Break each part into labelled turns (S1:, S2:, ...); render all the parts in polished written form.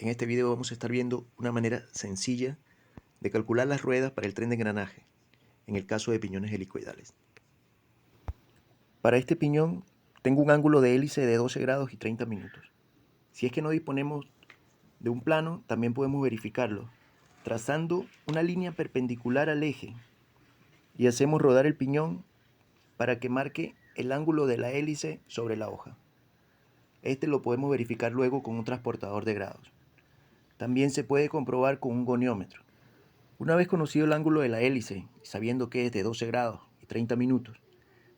S1: En este video vamos a estar viendo una manera sencilla de calcular las ruedas para el tren de engranaje, en el caso de piñones helicoidales. Para este piñón tengo un ángulo de hélice de 12 grados y 30 minutos. Si es que no disponemos de un plano, también podemos verificarlo trazando una línea perpendicular al eje y hacemos rodar el piñón para que marque el ángulo de la hélice sobre la hoja. Este lo podemos verificar luego con un transportador de grados. También se puede comprobar con un goniómetro. Una vez conocido el ángulo de la hélice y sabiendo que es de 12 grados y 30 minutos,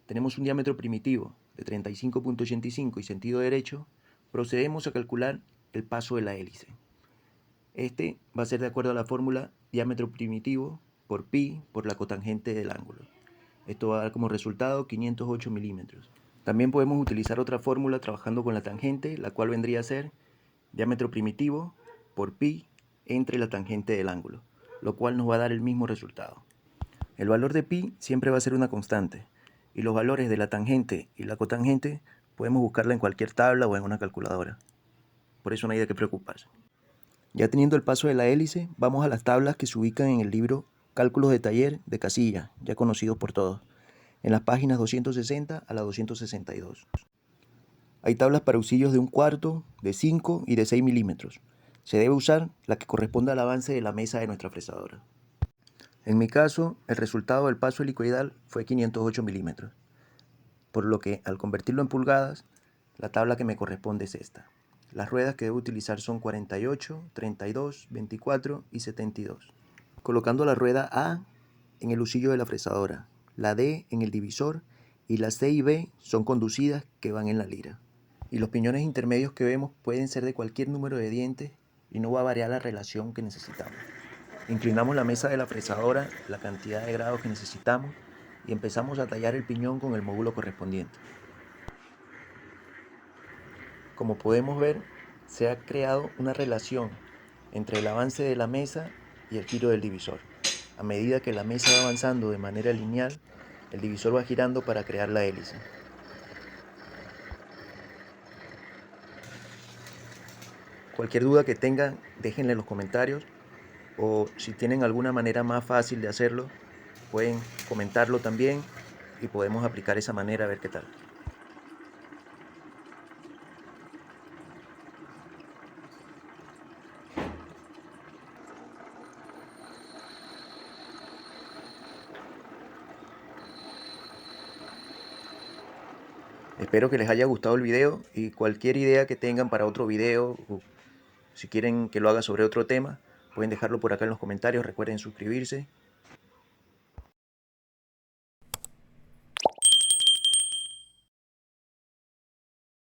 S1: tenemos un diámetro primitivo de 35.85 y sentido derecho, procedemos a calcular el paso de la hélice. Este va a ser de acuerdo a la fórmula diámetro primitivo por pi por la cotangente del ángulo. Esto va a dar como resultado 508 milímetros. También podemos utilizar otra fórmula trabajando con la tangente, la cual vendría a ser diámetro primitivo por pi entre la tangente del ángulo, lo cual nos va a dar el mismo resultado. El valor de pi siempre va a ser una constante, y los valores de la tangente y la cotangente podemos buscarla en cualquier tabla o en una calculadora. Por eso no hay de qué preocuparse. Ya teniendo el paso de la hélice, vamos a las tablas que se ubican en el libro Cálculos de taller de casilla, ya conocidos por todos, en las páginas 260 a la 262. Hay tablas para auxilios de 1/4, de 5 y de 6 milímetros. Se debe usar la que corresponda al avance de la mesa de nuestra fresadora. En mi caso, el resultado del paso helicoidal fue 508 milímetros, por lo que al convertirlo en pulgadas, la tabla que me corresponde es esta. Las ruedas que debo utilizar son 48, 32, 24 y 72. Colocando la rueda A en el husillo de la fresadora, la D en el divisor y la C y B son conducidas que van en la lira. Y los piñones intermedios que vemos pueden ser de cualquier número de dientes y no va a variar la relación que necesitamos. Inclinamos la mesa de la fresadora la cantidad de grados que necesitamos y empezamos a tallar el piñón con el módulo correspondiente. Como podemos ver, se ha creado una relación entre el avance de la mesa y el giro del divisor. A medida que la mesa va avanzando de manera lineal, el divisor va girando para crear la hélice. Cualquier duda que tengan, déjenla en los comentarios, o si tienen alguna manera más fácil de hacerlo, pueden comentarlo también y podemos aplicar esa manera a ver qué tal. Espero que les haya gustado el video y cualquier idea que tengan para otro video o si quieren que lo haga sobre otro tema, pueden dejarlo por acá en los comentarios. Recuerden suscribirse